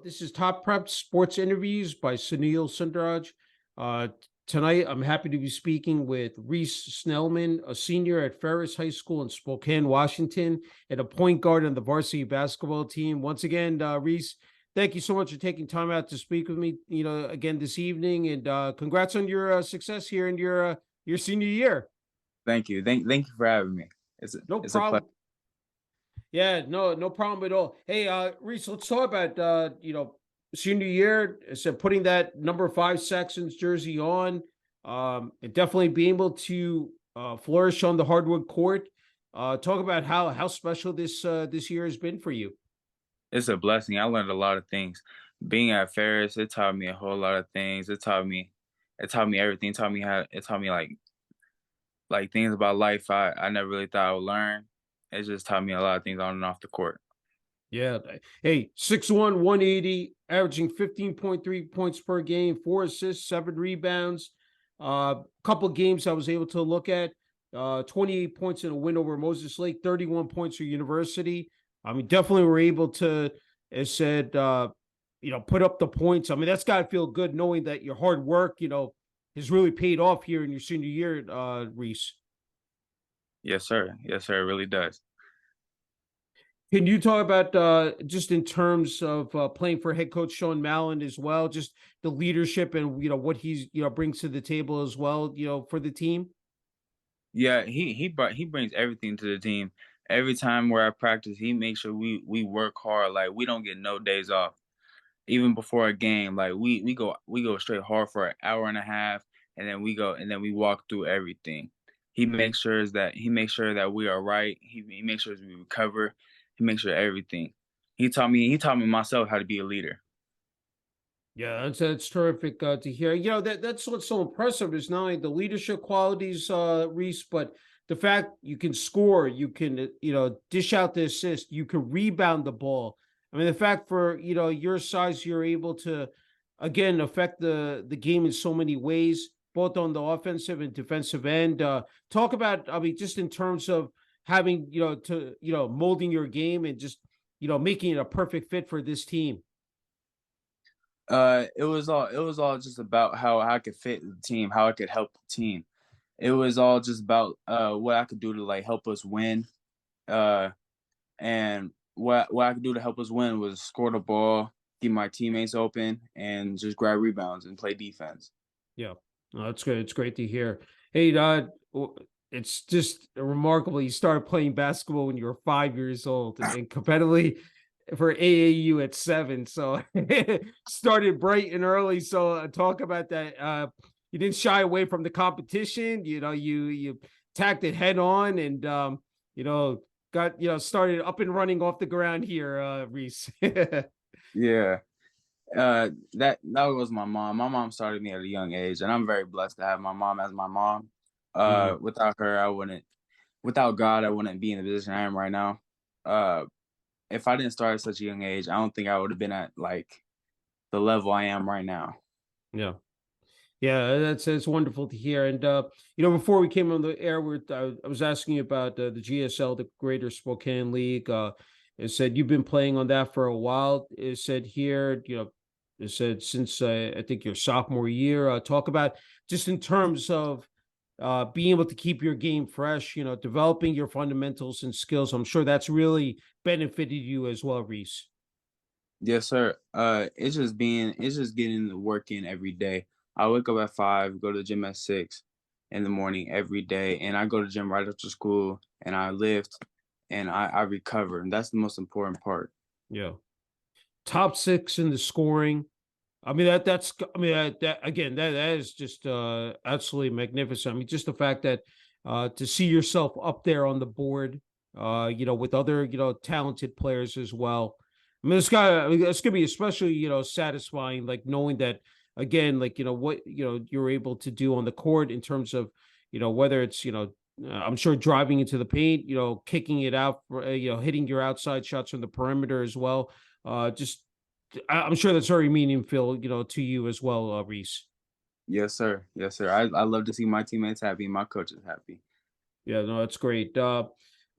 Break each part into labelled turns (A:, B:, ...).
A: This is Top Prep Sports Interviews by Sunil. Uh, Tonight, I'm happy to be speaking with Reese Snellman, a senior at Ferris High School in Spokane, Washington, and a point guard on the varsity basketball team. Once again, Reese, thank you so much for taking time out to speak with me. Again this evening, and congrats on your success here in your senior year.
B: Thank you. Thank you for having me. It's a
A: No
B: it's a pleasure.
A: problem. Yeah, no problem at all. Hey, Reese, let's talk about senior year. So putting that number five Saxons jersey on, and definitely being able to flourish on the hardwood court. Talk about how special this year has been for you.
B: It's a blessing. I learned a lot of things. Being at Ferris, it taught me a whole lot of things. It taught me everything. It taught me like things about life I never really thought I would learn. It just taught me a lot of things on and off the court.
A: Yeah. Hey, 6'1", 180, averaging 15.3 points per game, 4 assists, 7 rebounds. Couple games I was able to look at. 28 points in a win over Moses Lake, 31 points for University. I mean, definitely were able to, as said, put up the points. I mean, that's got to feel good knowing that your hard work, has really paid off here in your senior year, Reese.
B: Yes, sir. Yes, sir. It really does.
A: Can you talk about just in terms of playing for head coach Sean Mallon as well, just the leadership and what he's brings to the table as well, for the team?
B: Yeah, he brings everything to the team. Every time we're at practice, he makes sure we work hard. Like we don't get no days off. Even before a game, like we go straight hard for an hour and a half, and then we walk through everything. He makes sure that we are right. He makes sure we recover. He makes sure everything. He taught me myself how to be a leader.
A: Yeah, that's terrific to hear. That's what's so impressive is not only the leadership qualities, Reese, but the fact you can score, you can dish out the assist, you can rebound the ball. I mean, the fact for your size, you're able to again affect the game in so many ways, both on the offensive and defensive end. Talk about, I mean, just in terms of having to molding your game and just making it a perfect fit for this team.
B: It was all just about how I could fit the team, how I could help the team. It was all just about what I could do to like help us win. Uh, and what I could do to help us win was score the ball, keep my teammates open, and just grab rebounds and play defense.
A: Yeah, no, that's good. It's great to hear. Hey, it's just remarkable. You started playing basketball when you were 5 years old, and competitively for AAU at 7. So started bright and early. So talk about that. You didn't shy away from the competition. You tacked it head on, and got started up and running off the ground here, Reese.
B: Yeah. That was my mom. My mom started me at a young age, and I'm very blessed to have my mom as my mom.
A: Mhm.
B: Without her, without God, I wouldn't be in the position I am right now. Uh, if I didn't start at such a young age, I don't think I would have been at like the level I am right now.
A: Yeah. Yeah, that's it's wonderful to hear. And before we came on the air, I was asking you about the GSL, the Greater Spokane League. It said you've been playing on that for a while. It said here, it said since I think your sophomore year. Talk about just in terms of being able to keep your game fresh. Developing your fundamentals and skills. I'm sure that's really benefited you as well, Reese.
B: Yes, sir. It's just getting the work in every day. I wake up at 5, go to the gym at 6 in the morning every day, and I go to the gym right after school, and I lift, and I recover, and that's the most important part.
A: Yeah, top six in the scoring. I mean that's I mean that again that is just absolutely magnificent. I mean just the fact that to see yourself up there on the board, with other talented players as well. I mean it's gonna be especially satisfying, like knowing that again, like what you're able to do on the court in terms of whether it's I'm sure driving into the paint, kicking it out, hitting your outside shots from the perimeter as well. Just I'm sure that's very meaningful, to you as well, Reese.
B: Yes, sir. Yes, sir. I love to see my teammates happy, my coaches happy.
A: Yeah, no, that's great.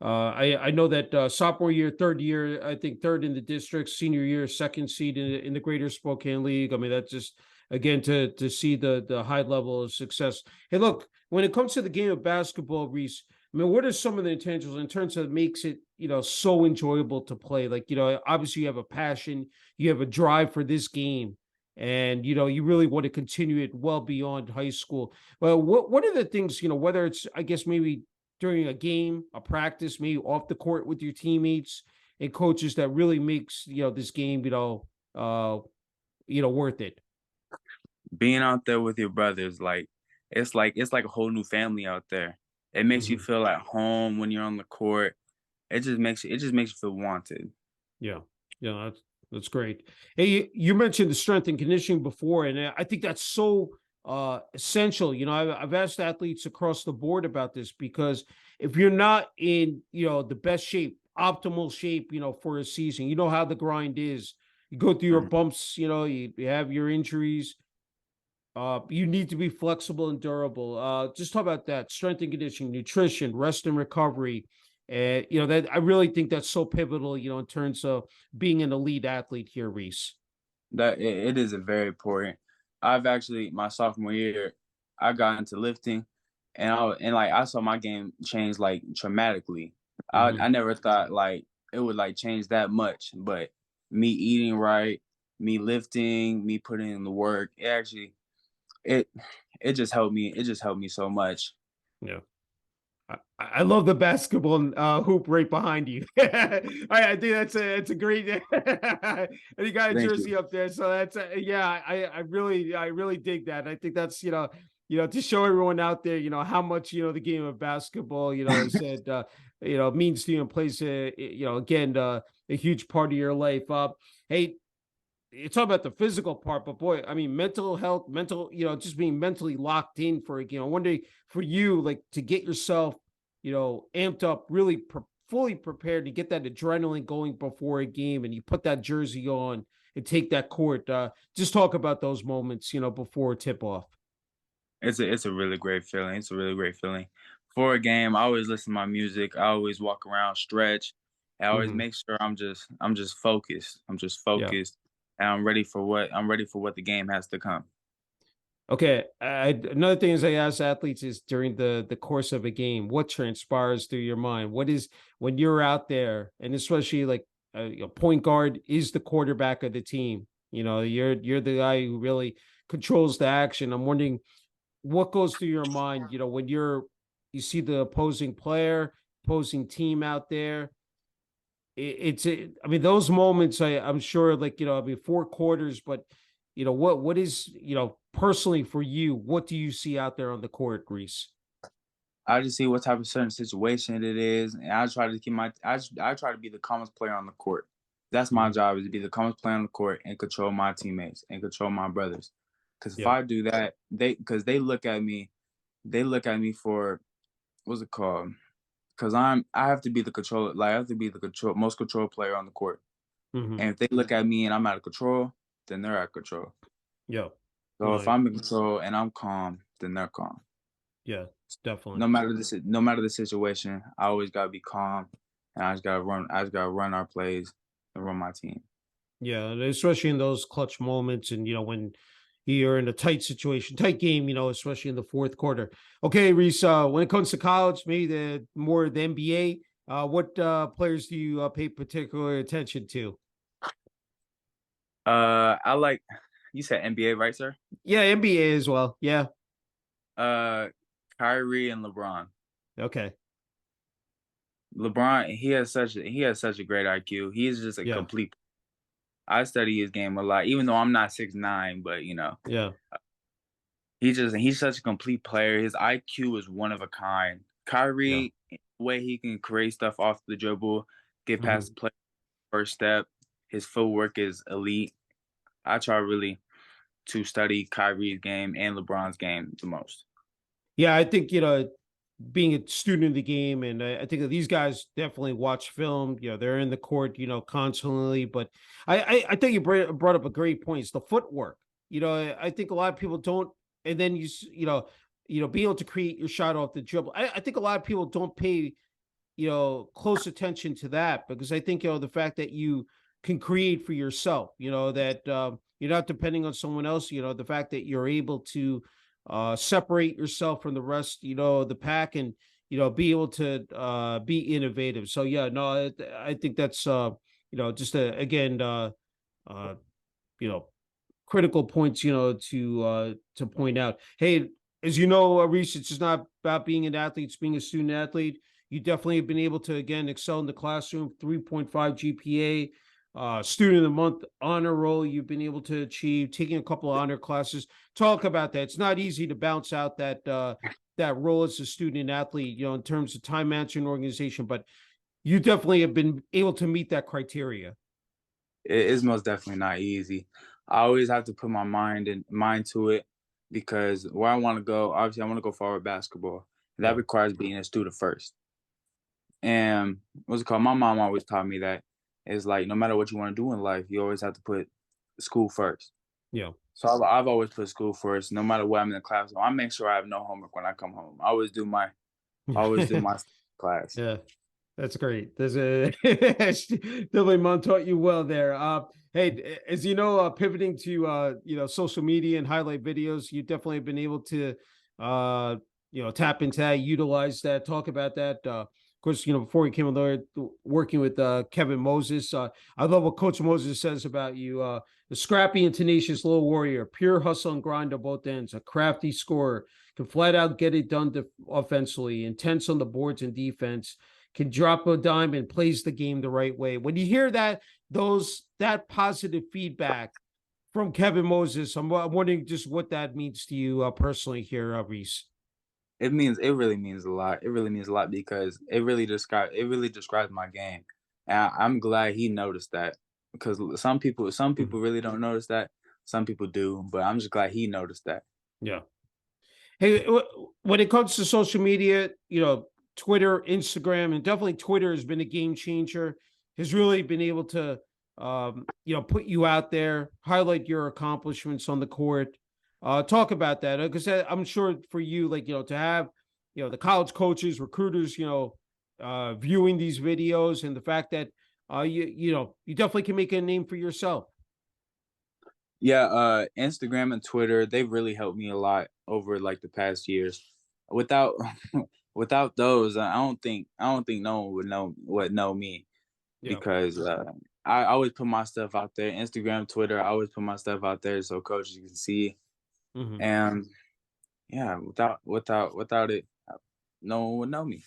A: I know that sophomore year, third year, I think third in the district, senior year, second seed in the Greater Spokane League. I mean, that's just again to see the high level of success. Hey, look, when it comes to the game of basketball, Reese, I mean, what are some of the intangibles in terms of makes it so enjoyable to play? Like obviously you have a passion, you have a drive for this game, and you really want to continue it well beyond high school. Well, what are the things whether it's I guess maybe during a game, a practice, maybe off the court with your teammates and coaches that really makes this game worth it.
B: Being out there with your brothers, it's like a whole new family out there. It makes you
A: Mhm.
B: feel at home when you're on the court. It just makes you feel wanted.
A: Yeah, yeah, that's great. Hey, you mentioned the strength and conditioning before, and I think that's so essential. I've asked athletes across the board about this because if you're not in the best shape, optimal shape, for a season, you know how the grind is. You go through your
B: Mhm.
A: bumps, you have your injuries. You need to be flexible and durable. Just talk about that strength and conditioning, nutrition, rest and recovery. And that I really think that's so pivotal, in terms of being an elite athlete here, Reese.
B: It is a very important. I've actually my sophomore year, I got into lifting, and I saw my game change like dramatically. I
A: Hmm.
B: I never thought like it would like change that much, but me eating right, me lifting, me putting in the work, it it just helped me. It just helped me so much.
A: Yeah. I love the basketball hoop right behind you. I think it's a great. And you got a
B: Thank you.
A: jersey up there, so that's yeah. I really dig that. I think that's to show everyone out there how much the game of basketball is said means to you and plays again a huge part of your life. Hey, you talk about the physical part, but boy, I mean, mental health, just being mentally locked in for a game. I wonder for you, like to get yourself, amped up, really fully prepared to get that adrenaline going before a game, and you put that jersey on and take that court. Just talk about those moments, before tip off.
B: It's a really great feeling. It's a really great feeling. For a game, I always listen to my music. I always walk around, stretch. I always
A: Hmm.
B: make sure I'm just focused. I'm just
A: Yeah.
B: focused, and I'm ready for what the game has to come.
A: Okay. Another thing is I ask athletes is during the course of a game, what transpires through your mind? What is when you're out there, and especially like a point guard is the quarterback of the team. You're the guy who really controls the action. I'm wondering what goes through your mind. When you see the opposing player, opposing team out there. I mean, those moments. I'm sure, like I mean, four quarters, but what is personally for you? What do you see out there on the court, Greece?
B: I just see what type of certain situation it is, and I try to keep I try to be the calmest player on the court. That's my
A: Mhm.
B: job is to be the calmest player on the court and control my teammates and control my brothers. Because if
A: Yeah.
B: I do that, they look at me for what's it called? Because I have to be the control, like I have to be the most control player on the court.
A: Hmm.
B: And if they look at me and I'm out of control, then they're out of control.
A: Yeah.
B: So if
A: No.
B: I'm in control and I'm calm, then they're calm.
A: Yeah. Definitely.
B: No matter the situation, I always gotta be calm, and I just gotta run our plays and run my team.
A: Yeah, and especially in those clutch moments, and when you're in a tight situation, tight game, especially in the fourth quarter. Okay, Reese. When it comes to college, maybe the NBA. What players do you pay particular attention to?
B: I like you said NBA, right, sir?
A: Yeah, NBA as well. Yeah.
B: Uh, Kyrie and LeBron.
A: Okay.
B: LeBron, he has such a great IQ. He is just a
A: Yeah.
B: complete. I study his game a lot, even though I'm not 6'9", but
A: Yeah.
B: he's such a complete player. His IQ is one of a kind.
A: Yeah.
B: Kyrie, the way he can create stuff off the dribble, get past
A: Hmm.
B: the play first step, his footwork is elite. I try really to study Kyrie's game and LeBron's game the most.
A: Yeah, I think being a student of the game, and I think that these guys definitely watch film. They're in the court, constantly. But I think you brought up a great point. It's the footwork. I think a lot of people don't, and then being able to create your shot off the dribble. I think a lot of people don't pay close attention to that, because I think, the fact that you can create for yourself, that you're not depending on someone else, the fact that you're able to separate yourself from the rest, the pack, and, be able to be innovative. So, yeah, no, I think that's, just again, uh, you know, critical points, to point out. Hey, as you know, Reese, it's just not about being an athlete, it's being a student athlete. You definitely have been able to, again, excel in the classroom, 3.5 GPA, student of the month honor roll you've been able to achieve, taking a couple of honor classes. Talk about that. It's not easy to bounce out that role as a student athlete, in terms of time management organization, but you definitely have been able to meet that criteria.
B: It is most definitely not easy. I always have to put my mind to it because where I want to go, obviously, I want to go forward basketball. That
A: Yeah.
B: requires being a student first. And what's it called? My mom always taught me that it's like no matter what you want to do in life, you always have to put school first.
A: Yeah.
B: So I've always put school first, no matter what I'm in the classroom. I make sure I have no homework when I come home. I always do my class.
A: Yeah. That's great. There's a definitely mom taught you well there. Hey, as you know, pivoting to social media and highlight videos, you definitely have been able to uh tap into that, utilize that, talk about that. Of course, before you came on there, working with Kevin Moses. I love what Coach Moses says about you. The scrappy and tenacious little warrior, pure hustle and grind on both ends, a crafty scorer, can flat out get it done offensively, intense on the boards and defense, can drop a dime and plays the game the right way. When you hear that positive feedback from Kevin Moses, I'm wondering just what that means to you personally here, Reese.
B: It really means a lot. It really means a lot because it really describes my game. And I'm glad he noticed that because some
A: Mhm.
B: people really don't notice that. Some people do, but I'm just glad he noticed that.
A: Yeah. Hey, when it comes to social media, Twitter, Instagram, and definitely Twitter has been a game changer. Has really been able to, put you out there, highlight your accomplishments on the court. Talk about that, because I'm sure for you, like, to have, the college coaches, recruiters, viewing these videos, and the fact that, you definitely can make a name for yourself.
B: Yeah, Instagram and Twitter, they've really helped me a lot over like the past years. Without without those, I don't think no one would know me
A: Yeah.
B: because I always put my stuff out there. Instagram, Twitter, I always put my stuff out there so coaches can see.
A: Mhm.
B: And yeah, without it, no one would know me.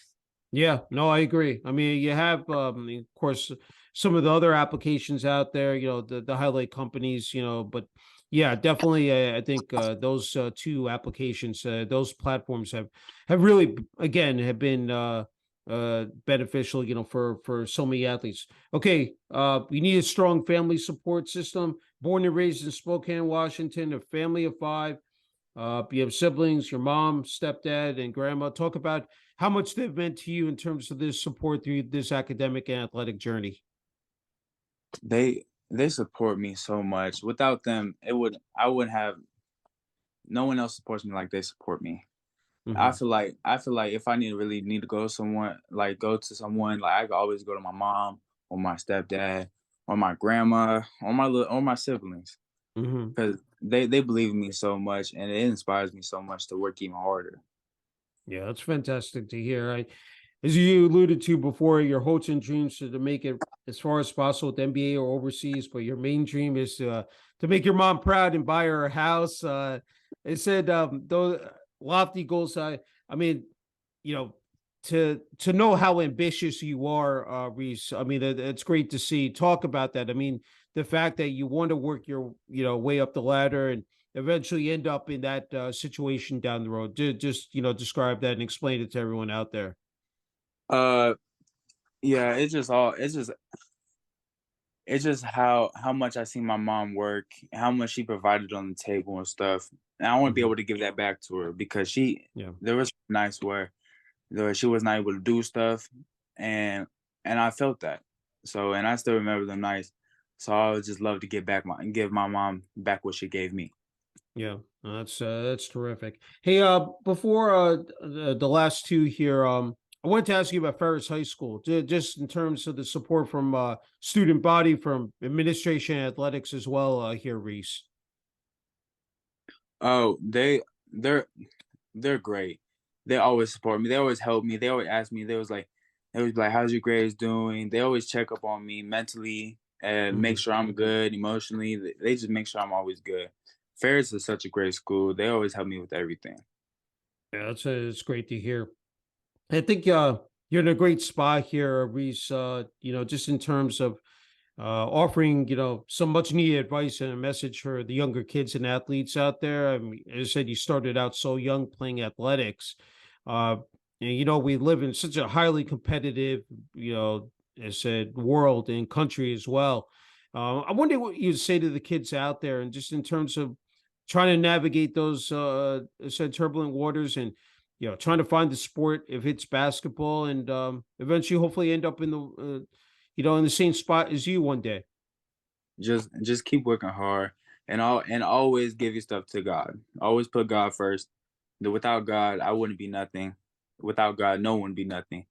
A: Yeah, no, I agree. I mean, you have, of course, some of the other applications out there, the highlight companies, but yeah, definitely, I think those two applications, those platforms have really, again, have been beneficial, for so many athletes. Okay, we need a strong family support system. Born and raised in Spokane, Washington, a family of five. You have siblings, your mom, stepdad, and grandma. Talk about how much they've meant to you in terms of this support through this academic and athletic journey.
B: They support me so much. Without them, I wouldn't have no one else supports me like they support me.
A: Hmm.
B: I feel like if I really need to go to someone, like I could always go to my mom or my stepdad or my grandma or my siblings
A: Hmm.
B: because they believe in me so much and it inspires me so much to work even harder.
A: Yeah, that's fantastic to hear. As you alluded to before, your hopes and dreams are to make it as far as possible with NBA or overseas, but your main dream is to make your mom proud and buy her a house. It said those lofty goals. I mean, you know, to know how ambitious you are, Reese. I mean, it's great to see. Talk about that. I mean, the fact that you want to work your way up the ladder and eventually end up in that situation down the road. Just describe that and explain it to everyone out there.
B: Uh, yeah, it's just how much I see my mom work, how much she provided on the table and stuff. And I want to be
A: Hmm.
B: able to give that back to her because
A: Yeah.
B: there was nights where she was not able to do stuff, and I felt that. So, and I still remember them nights. So I would just love to give my mom back what she gave me.
A: Yeah, that's terrific. Hey, before the last two here, I wanted to ask you about Ferris High School, just in terms of the support from student body, from administration, athletics as well. Here, Reese.
B: Oh, they're they're great. They always support me. They always help me. They always ask me. They always be like, "How's your grades doing?" They always check up on me mentally and make
A: Mhm.
B: sure I'm good emotionally. They just make sure I'm always good. Ferris is such a great school. They always help me with everything.
A: Yeah, it's great to hear. I think you're in a great spot here, Reese. Just in terms of offering, some much needed advice and a message for the younger kids and athletes out there. I mean, as I said, you started out so young playing athletics. Uh, and, we live in such a highly competitive, as I said, world and country as well. I wonder what you'd say to the kids out there, and just in terms of trying to navigate those, as I said, turbulent waters, and trying to find the sport if it's basketball, and eventually, hopefully, end up in the in the same spot as you one day.
B: Just keep working hard and always give your stuff to God. Always put God first. Without God, I wouldn't be nothing. Without God, no one would be nothing.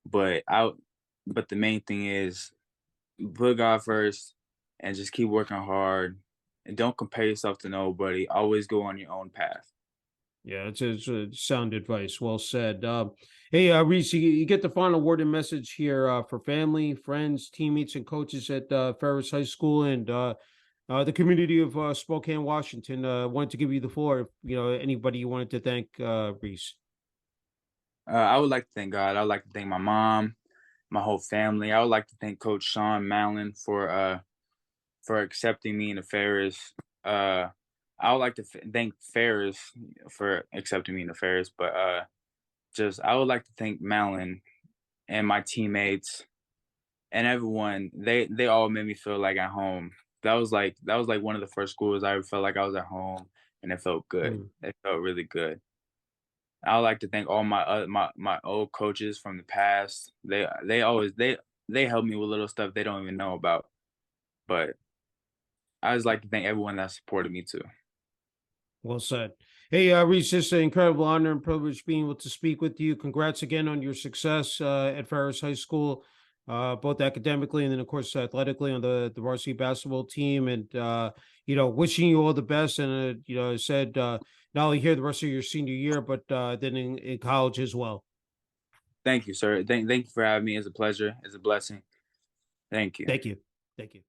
B: But I but the main thing is put God first and just keep working hard and don't compare yourself to nobody. Always go on your own path.
A: Yeah, it's sound advice. Well said. Hey, Reese, you get the final word and message here for family, friends, teammates, and coaches at Ferris High School and the community of Spokane, Washington. Wanted to give you the floor. If anybody you wanted to thank, Reese.
B: I would like to thank God. I would like to thank my mom, my whole family. I would like to thank Coach Sean Mallon for accepting me in the Ferris. I would like to thank Ferris for accepting me in the Ferris, but just I would like to thank Mallon and my teammates and everyone. They all made me feel like at home. That was like one of the first schools I ever felt like I was at home, and it felt good.
A: Mm.
B: It felt really good. I would like to thank all my old coaches from the past. They help me with little stuff they don't even know about. But I just like to thank everyone that supported me too.
A: Well said. Hey, Reese, it's an incredible honor and privilege being able to speak with you. Congrats again on your success at Ferris High School, both academically and then, of course, athletically on the varsity basketball team. And, wishing you all the best. And, I said, not only here the rest of your senior year, but then in college as well.
B: Thank you, sir. Thank you for having me. It's a pleasure. It's a blessing. Thank you.
A: Thank you. Thank you.